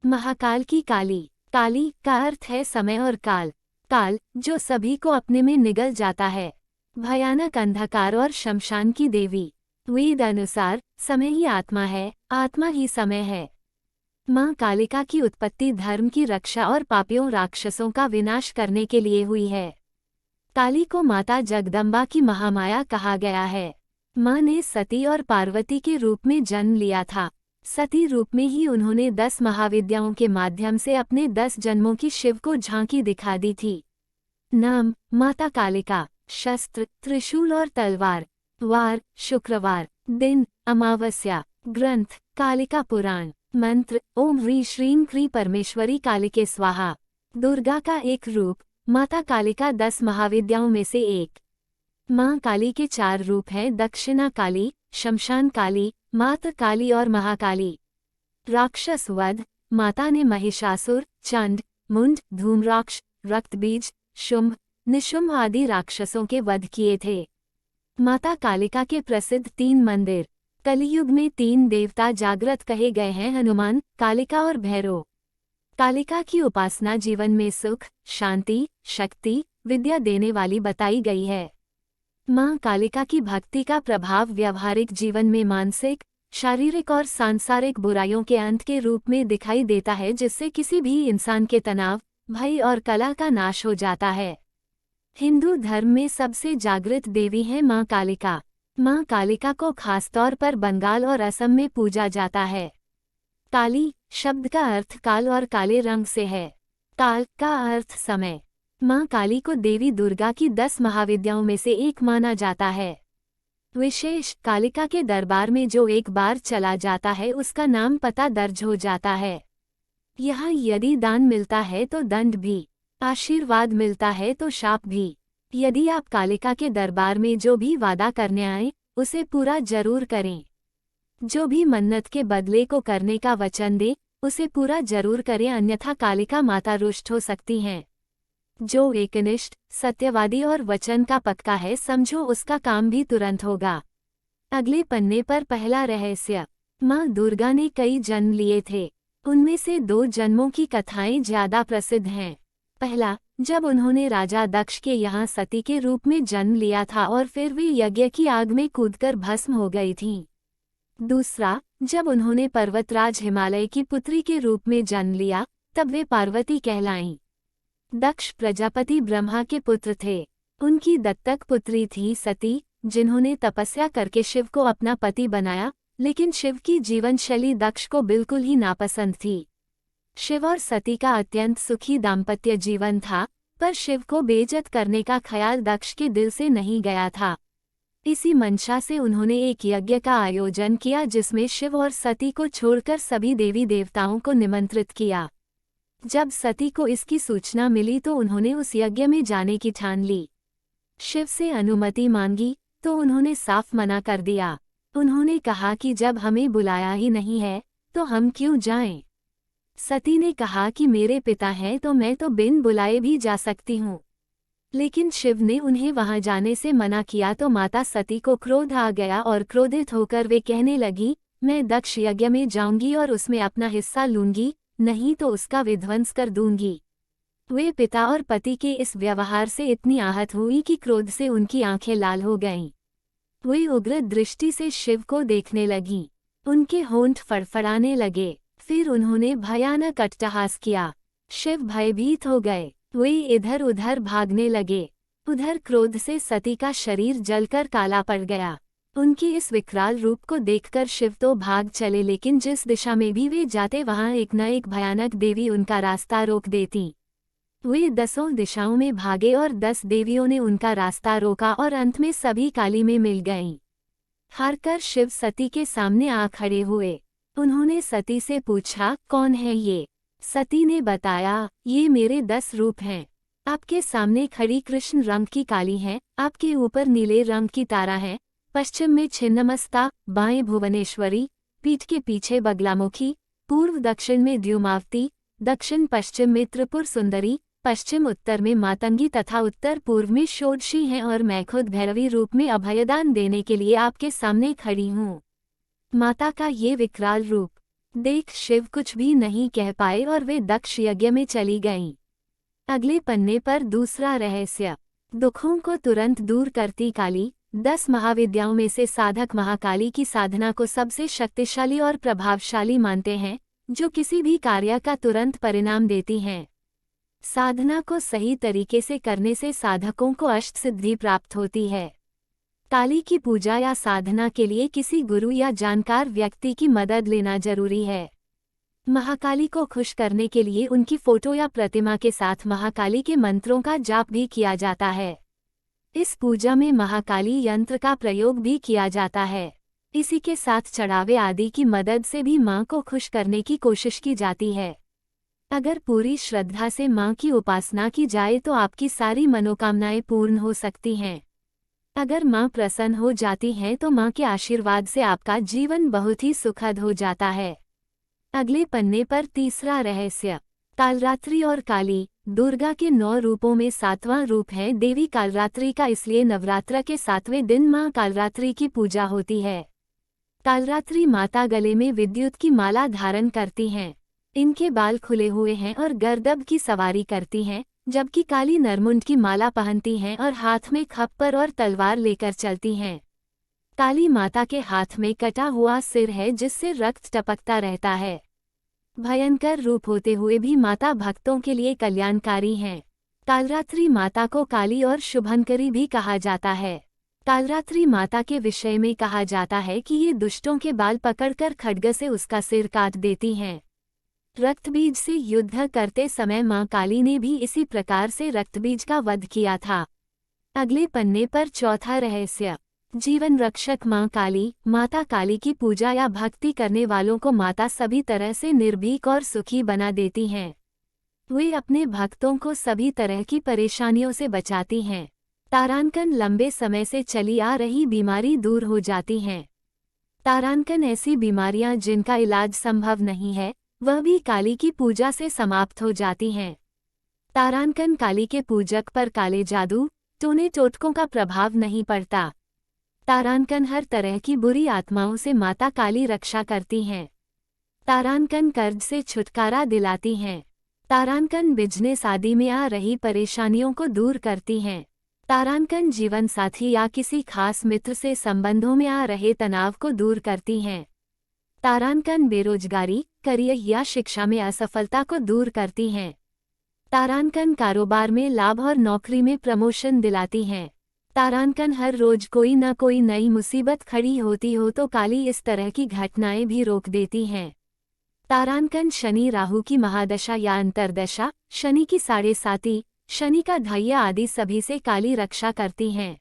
महाकाल की काली। काली का अर्थ है समय और काल। काल जो सभी को अपने में निगल जाता है। भयानक अंधकार और शमशान की देवी। वेद अनुसार समय ही आत्मा है, आत्मा ही समय है। मां कालिका की उत्पत्ति धर्म की रक्षा और पापियों राक्षसों का विनाश करने के लिए हुई है। काली को माता जगदम्बा की महामाया कहा गया है। मां ने सती और पार्वती के रूप में जन्म लिया था। सती रूप में ही उन्होंने 10 महाविद्याओं के माध्यम से अपने 10 जन्मों की शिव को झांकी दिखा दी थी। नाम माता कालिका। शस्त्र त्रिशूल और तलवार। वार शुक्रवार। दिन अमावस्या। ग्रंथ कालिका पुराण। मंत्र ओम ह्रीं श्रीं क्रीं परमेश्वरी कालिके स्वाहा। दुर्गा का एक रूप माता कालिका 10 महाविद्याओं में से एक। मां काली के 4 रूप हैं, दक्षिणा काली, शमशान काली, मात काली और महाकाली। राक्षस वध माता ने महिषासुर, चंड, मुंड, धूम्राक्ष, रक्तबीज, शुंभ, निशुंभ आदि राक्षसों के वध किए थे। माता कालिका के प्रसिद्ध 3 मंदिर। कलियुग में 3 देवता जागृत कहे गए हैं, हनुमान, कालिका और भैरव। कालिका की उपासना जीवन में सुख, शांति, शक्ति, विद्या देने वाली बताई गई है। मां कालिका की भक्ति का प्रभाव व्यवहारिक जीवन में मानसिक, शारीरिक और सांसारिक बुराइयों के अंत के रूप में दिखाई देता है, जिससे किसी भी इंसान के तनाव, भय और कलह का नाश हो जाता है। हिंदू धर्म में सबसे जागृत देवी है मां कालिका। मां कालिका को खासतौर पर बंगाल और असम में पूजा जाता है। काली शब्द का अर्थ काल और काले रंग से है। काल का अर्थ समय। मां काली को देवी दुर्गा की 10 महाविद्याओं में से एक माना जाता है। विशेष कालिका के दरबार में जो एक बार चला जाता है उसका नाम पता दर्ज हो जाता है। यहाँ यदि दान मिलता है तो दंड भी, आशीर्वाद मिलता है तो शाप भी। यदि आप कालिका के दरबार में जो भी वादा करने आए उसे पूरा जरूर करें। जो भी मन्नत के बदले को करने का वचन दे उसे पूरा जरूर करें, अन्यथा कालिका माता रुष्ट हो सकती हैं। जो एकनिष्ठ, सत्यवादी और वचन का पक्का है, समझो उसका काम भी तुरंत होगा। अगले पन्ने पर पहला रहस्य। मां दुर्गा ने कई जन्म लिए थे। उनमें से 2 जन्मों की कथाएं ज्यादा प्रसिद्ध हैं। पहला, जब उन्होंने राजा दक्ष के यहाँ सती के रूप में जन्म लिया था और फिर वे यज्ञ की आग में कूदकर भस्म हो गई थीं। दूसरा, जब उन्होंने पर्वतराज हिमालय की पुत्री के रूप में जन्म लिया तब वे पार्वती कहलाईं। दक्ष प्रजापति ब्रह्मा के पुत्र थे। उनकी दत्तक पुत्री थी सती, जिन्होंने तपस्या करके शिव को अपना पति बनाया, लेकिन शिव की जीवनशैली दक्ष को बिल्कुल ही नापसंद थी। शिव और सती का अत्यंत सुखी दाम्पत्य जीवन था, पर शिव को बेइज्जत करने का ख्याल दक्ष के दिल से नहीं गया था। इसी मंशा से उन्होंने एक यज्ञ का आयोजन किया जिसमें शिव और सती को छोड़कर सभी देवी देवताओं को निमंत्रित किया। जब सती को इसकी सूचना मिली तो उन्होंने उस यज्ञ में जाने की ठान ली। शिव से अनुमति मांगी तो उन्होंने साफ मना कर दिया। उन्होंने कहा कि जब हमें बुलाया ही नहीं है तो हम क्यों जाएं? सती ने कहा कि मेरे पिता हैं तो मैं तो बिन बुलाए भी जा सकती हूँ। लेकिन शिव ने उन्हें वहां जाने से मना किया तो माता सती को क्रोध आ गया और क्रोधित होकर वे कहने लगी, मैं दक्ष यज्ञ में जाऊंगी और उसमें अपना हिस्सा लूंगी, नहीं तो उसका विध्वंस कर दूंगी। वे पिता और पति के इस व्यवहार से इतनी आहत हुई कि क्रोध से उनकी आंखें लाल हो गईं। वे उग्र दृष्टि से शिव को देखने लगीं। उनके होंठ फड़फड़ाने लगे। फिर उन्होंने भयानक अट्टहास किया। शिव भयभीत हो गए। वे इधर उधर भागने लगे। उधर क्रोध से सती का शरीर जलकर काला पड़ गया। उनकी इस विकराल रूप को देखकर शिव तो भाग चले, लेकिन जिस दिशा में भी वे जाते वहां एक न एक भयानक देवी उनका रास्ता रोक देती। वे 10 दिशाओं में भागे और 10 देवियों ने उनका रास्ता रोका और अंत में सभी काली में मिल गईं। हारकर शिव सती के सामने आ खड़े हुए। उन्होंने सती से पूछा, कौन है ये? सती ने बताया, ये मेरे 10 रूप हैं। आपके सामने खड़ी कृष्ण रंग की काली है, आपके ऊपर नीले रंग की तारा है, पश्चिम में छिन्नमस्ता, बाएं भुवनेश्वरी, पीठ के पीछे बगलामुखी, पूर्व दक्षिण में द्युमावती, दक्षिण पश्चिम में त्रिपुर सुंदरी, पश्चिम उत्तर में मातंगी तथा उत्तर पूर्व में षोडशी हैं और मैं खुद भैरवी रूप में अभयदान देने के लिए आपके सामने खड़ी हूँ। माता का ये विकराल रूप देख शिव कुछ भी नहीं कह पाए और वे दक्ष यज्ञ में चली गईं। अगले पन्ने पर दूसरा रहस्य। दुखों को तुरंत दूर करती काली। 10 महाविद्याओं में से साधक महाकाली की साधना को सबसे शक्तिशाली और प्रभावशाली मानते हैं, जो किसी भी कार्य का तुरंत परिणाम देती हैं। साधना को सही तरीके से करने से साधकों को अष्ट सिद्धि प्राप्त होती है। काली की पूजा या साधना के लिए किसी गुरु या जानकार व्यक्ति की मदद लेना जरूरी है। महाकाली को खुश करने के लिए उनकी फोटो या प्रतिमा के साथ महाकाली के मंत्रों का जाप भी किया जाता है। इस पूजा में महाकाली यंत्र का प्रयोग भी किया जाता है। इसी के साथ चढ़ावे आदि की मदद से भी मां को खुश करने की कोशिश की जाती है। अगर पूरी श्रद्धा से मां की उपासना की जाए तो आपकी सारी मनोकामनाएं पूर्ण हो सकती हैं। अगर मां प्रसन्न हो जाती हैं तो मां के आशीर्वाद से आपका जीवन बहुत ही सुखद हो जाता है। अगले पन्ने पर तीसरा रहस्य। कालरात्रि और काली। दुर्गा के 9 रूपों में 7वां रूप है देवी कालरात्रि का, इसलिए नवरात्र के 7वें दिन मां कालरात्रि की पूजा होती है। कालरात्रि माता गले में विद्युत की माला धारण करती हैं। इनके बाल खुले हुए हैं और गर्दभ की सवारी करती हैं, जबकि काली नरमुंड की माला पहनती हैं और हाथ में खप्पर और तलवार लेकर चलती हैं। काली माता के हाथ में कटा हुआ सिर है जिससे रक्त टपकता रहता है। भयंकर रूप होते हुए भी माता भक्तों के लिए कल्याणकारी हैं। कालरात्रि माता को काली और शुभंकरी भी कहा जाता है। कालरात्रि माता के विषय में कहा जाता है कि ये दुष्टों के बाल पकड़कर खड्ग से उसका सिर काट देती हैं। रक्तबीज से युद्ध करते समय मां काली ने भी इसी प्रकार से रक्तबीज का वध किया था। अगले पन्ने पर चौथा रहस्य। जीवन रक्षक मां काली। माता काली की पूजा या भक्ति करने वालों को माता सभी तरह से निर्भीक और सुखी बना देती हैं। वे अपने भक्तों को सभी तरह की परेशानियों से बचाती हैं। तारांकन लंबे समय से चली आ रही बीमारी दूर हो जाती हैं। तारांकन ऐसी बीमारियां जिनका इलाज संभव नहीं है, वह भी काली की पूजा से समाप्त हो जाती हैं। तारांकन काली के पूजक पर काले जादू, टोने टोटकों का प्रभाव नहीं पड़ता। तारांकन हर तरह की बुरी आत्माओं से माता काली रक्षा करती हैं। तारांकन कर्ज से छुटकारा दिलाती हैं। तारांकन बिजनेस आदि में आ रही परेशानियों को दूर करती हैं। तारांकन जीवन साथी या किसी खास मित्र से संबंधों में आ रहे तनाव को दूर करती हैं। तारांकन बेरोजगारी, करियर या शिक्षा में असफलता को दूर करती हैं। तारांकन कारोबार में लाभ और नौकरी में प्रमोशन दिलाती हैं। तारांकन हर रोज कोई न कोई नई मुसीबत खड़ी होती हो तो काली इस तरह की घटनाएं भी रोक देती हैं। तारांकन शनि राहु की महादशा या अंतरदशा, शनि की 7.5, शनि का ढैया आदि सभी से काली रक्षा करती हैं।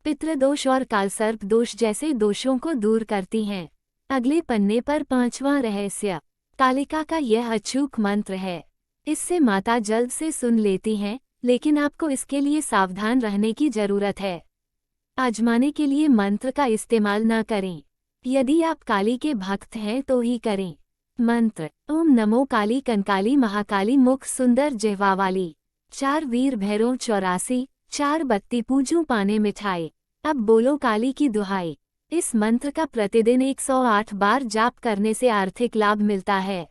पितृदोष और कालसर्प दोष जैसे दोषों को दूर करती हैं। अगले पन्ने पर 5वां रहस्य। कालिका का यह अचूक मंत्र है। इससे माता जल्द से सुन लेती हैं, लेकिन आपको इसके लिए सावधान रहने की जरूरत है। आजमाने के लिए मंत्र का इस्तेमाल न करें। यदि आप काली के भक्त हैं तो ही करें। मंत्र। ओम नमो काली कंकाली महाकाली मुख सुंदर जिह्वा वाली। 4 वीर भैरव 84, 4 बत्ती पूजूं पाने मिठाई। अब बोलो काली की दुहाई। इस मंत्र का प्रतिदिन 108 बार जाप करने से आर्थिक लाभ मिलता है।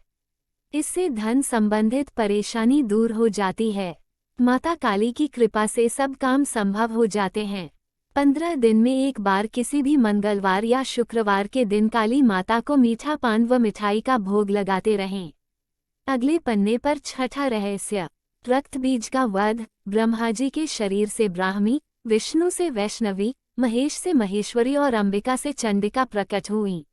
इससे धन संबंधित परेशानी दूर हो जाती है। माता काली की कृपा से सब काम संभव हो जाते हैं। 15 दिन में एक बार किसी भी मंगलवार या शुक्रवार के दिन काली माता को मीठा पान व मिठाई का भोग लगाते रहें। अगले पन्ने पर छठा रहस्य। रक्त बीज का वध। ब्रह्मा जी के शरीर से ब्राह्मी, विष्णु से वैष्णवी, महेश से महेश्वरी और अंबिका से चंडिका प्रकट हुई।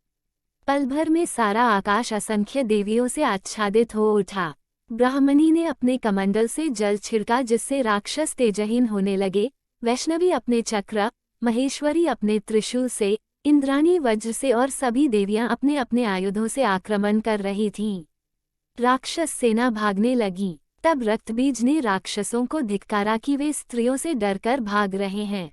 पल भर में सारा आकाश असंख्य देवियों से आच्छादित हो उठा। ब्राह्मणी ने अपने कमंडल से जल छिड़का जिससे राक्षस तेजहीन होने लगे। वैष्णवी अपने चक्र, महेश्वरी अपने त्रिशूल से, इंद्राणी वज्र से और सभी देवियां अपने अपने आयुधों से आक्रमण कर रही थीं। राक्षस सेना भागने लगी। तब रक्तबीज ने राक्षसों को धिक्कारा कि वे स्त्रियों से डरकर भाग रहे हैं।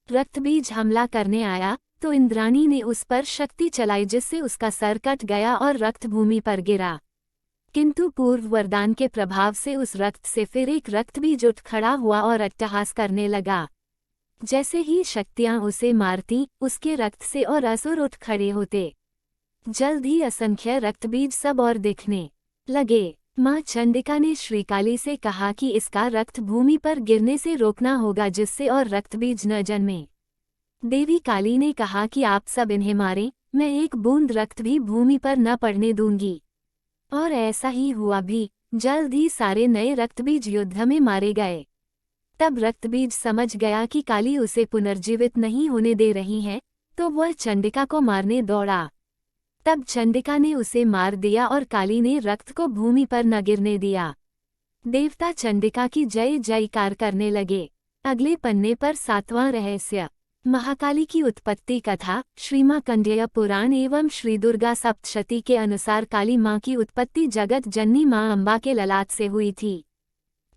रक्तबीज हमला करने आया तो इंद्राणी ने उस पर शक्ति चलाई जिससे उसका सर कट गया और रक्त भूमि पर गिरा। किंतु पूर्व वरदान के प्रभाव से उस रक्त से फिर एक रक्तबीज उठ खड़ा हुआ और अट्टहास करने लगा। जैसे ही शक्तियां उसे मारती, उसके रक्त से और असुर उठ खड़े होते। जल्द ही असंख्य रक्तबीज सब और दिखने लगे। माँ चंडिका ने श्रीकाली से कहा कि इसका रक्त भूमि पर गिरने से रोकना होगा, जिससे और रक्तबीज न जन्मे। देवी काली ने कहा कि आप सब इन्हें मारें, मैं एक बूंद रक्त भी भूमि पर न पड़ने दूंगी। और ऐसा ही हुआ भी। जल्द ही सारे नए रक्तबीज युद्ध में मारे गए। तब रक्तबीज समझ गया कि काली उसे पुनर्जीवित नहीं होने दे रही है, तो वह चंडिका को मारने दौड़ा। तब चंडिका ने उसे मार दिया और काली ने रक्त को भूमि पर न गिरने दिया। देवता चंडिका की जय जयकार करने लगे। अगले पन्ने पर 7वां रहस्य, महाकाली की उत्पत्ति कथा। श्रीमार्कंडेय पुराण एवं श्री दुर्गा सप्तशती के अनुसार काली माँ की उत्पत्ति जगत जननी माँ अम्बा के ललाट से हुई थी।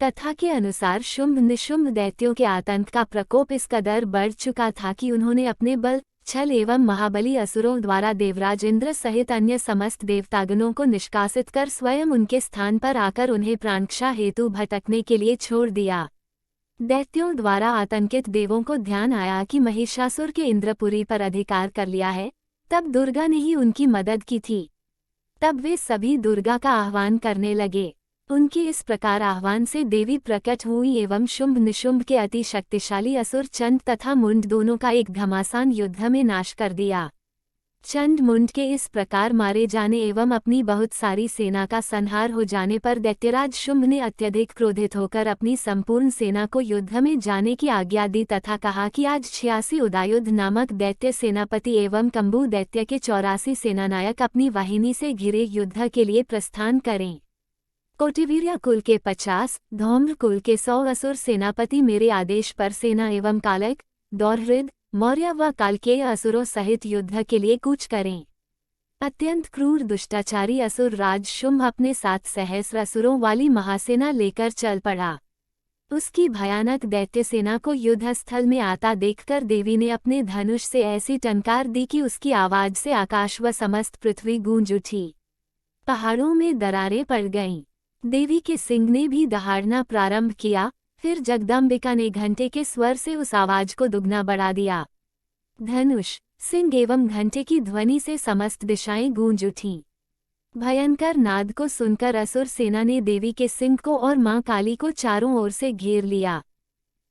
कथा के अनुसार शुंभ निशुंभ दैत्यों के आतंक का प्रकोप इस कदर बढ़ चुका था कि उन्होंने अपने बल, छल एवं महाबली असुरों द्वारा देवराज इंद्र सहित अन्य समस्त देवतागणों को निष्कासित कर स्वयं उनके स्थान पर आकर उन्हें प्राणक्षा हेतु भटकने के लिए छोड़ दिया। दैत्यों द्वारा आतंकित देवों को ध्यान आया कि महिषासुर के इंद्रपुरी पर अधिकार कर लिया है, तब दुर्गा ने ही उनकी मदद की थी। तब वे सभी दुर्गा का आह्वान करने लगे। उनके इस प्रकार आह्वान से देवी प्रकट हुई एवं शुंभ निशुंभ के अति शक्तिशाली असुर चंड तथा मुंड दोनों का एक घमासान युद्ध में नाश कर दिया। चंड मुंड के इस प्रकार मारे जाने एवं अपनी बहुत सारी सेना का संहार हो जाने पर दैत्यराज शुंभ ने अत्यधिक क्रोधित होकर अपनी संपूर्ण सेना को युद्ध में जाने की आज्ञा दी तथा कहा कि आज 86 उदायुध नामक दैत्य सेनापति एवं कंबू दैत्य के 84 सेनानायक अपनी वाहिनी से घिरे युद्ध के लिए प्रस्थान करें। कोटिवीर्य कुल के 50, धौम्र कुल के 100 असुर सेनापति मेरे आदेश पर सेना एवं कालक, दौरहृद, मौर्य व कालकेय असुरों सहित युद्ध के लिए कूच करें। अत्यंत क्रूर दुष्टाचारी असुर राज शुंभ अपने 7 सहस्र असुरों वाली महासेना लेकर चल पड़ा। उसकी भयानक दैत्य सेना को युद्धस्थल में आता देखकर देवी ने अपने धनुष से ऐसी टंकार दी कि उसकी आवाज से आकाश व समस्त पृथ्वी गूंज उठी। पहाड़ों में दरारें पड़ गईं। देवी के सिंह ने भी दहाड़ना प्रारंभ किया। फिर जगदम्बिका ने घंटे के स्वर से उस आवाज को दुगना बढ़ा दिया। धनुष, सिंह एवं घंटे की ध्वनि से समस्त दिशाएं गूंज उठीं। भयंकर नाद को सुनकर असुर सेना ने देवी के सिंह को और मां काली को चारों ओर से घेर लिया।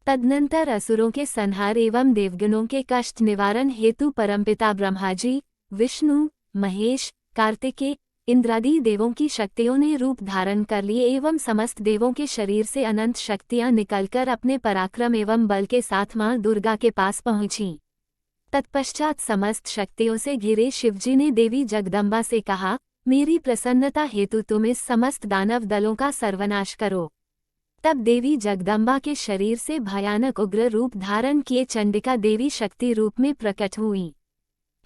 तदनंतर असुरों के संहार एवं देवगणों के कष्ट निवारण हेतु परमपिता ब्रह्माजी, विष्णु, महेश, कार्तिकेय, इंद्रादि देवों की शक्तियों ने रूप धारण कर लिए एवं समस्त देवों के शरीर से अनंत शक्तियां निकलकर अपने पराक्रम एवं बल के साथ मां दुर्गा के पास पहुंचीं। तत्पश्चात समस्त शक्तियों से घिरे शिवजी ने देवी जगदम्बा से कहा, मेरी प्रसन्नता हेतु तुम इस समस्त दानव दलों का सर्वनाश करो। तब देवी जगदम्बा के शरीर से भयानक उग्र रूप धारण किए चंडिका देवी शक्ति रूप में प्रकट हुईं।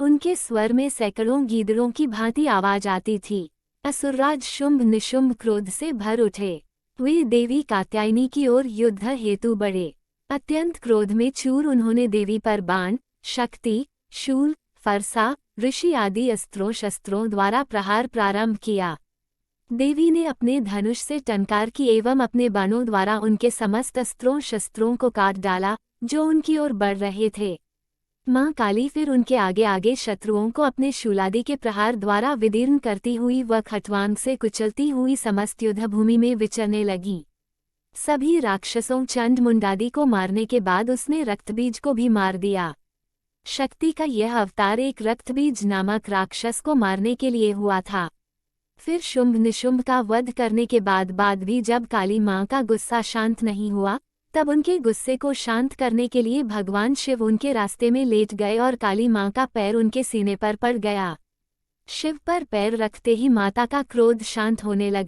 उनके स्वर में सैकड़ों गीदड़ों की भांति आवाज आती थी। असुरराज शुंभ निशुंभ क्रोध से भर उठे। वे देवी कात्यायनी की ओर युद्ध हेतु बढ़े। अत्यंत क्रोध में चूर उन्होंने देवी पर बाण, शक्ति, शूल, फरसा, ऋषि आदि अस्त्रों शस्त्रों द्वारा प्रहार प्रारंभ किया। देवी ने अपने धनुष से टंकार की एवं अपने बाणों द्वारा उनके समस्त अस्त्रों शस्त्रों को काट डाला जो उनकी ओर बढ़ रहे थे। मां काली फिर उनके आगे आगे शत्रुओं को अपने शूलादि के प्रहार द्वारा विदीर्ण करती हुई व खट्वांग से कुचलती हुई समस्त युद्ध भूमि में विचरने लगी। सभी राक्षसों चंड मुंडादि को मारने के बाद उसने रक्तबीज को भी मार दिया। शक्ति का यह अवतार एक रक्तबीज नामक राक्षस को मारने के लिए हुआ था। फिर शुंभ निशुंभ का वध करने के बाद भी जब काली मां का गुस्सा शांत नहीं हुआ, तब उनके गुस्से को शांत करने के लिए भगवान शिव उनके रास्ते में लेट गए और काली मां का पैर उनके सीने पर पड़ गया। शिव पर पैर रखते ही माता का क्रोध शांत होने लगा।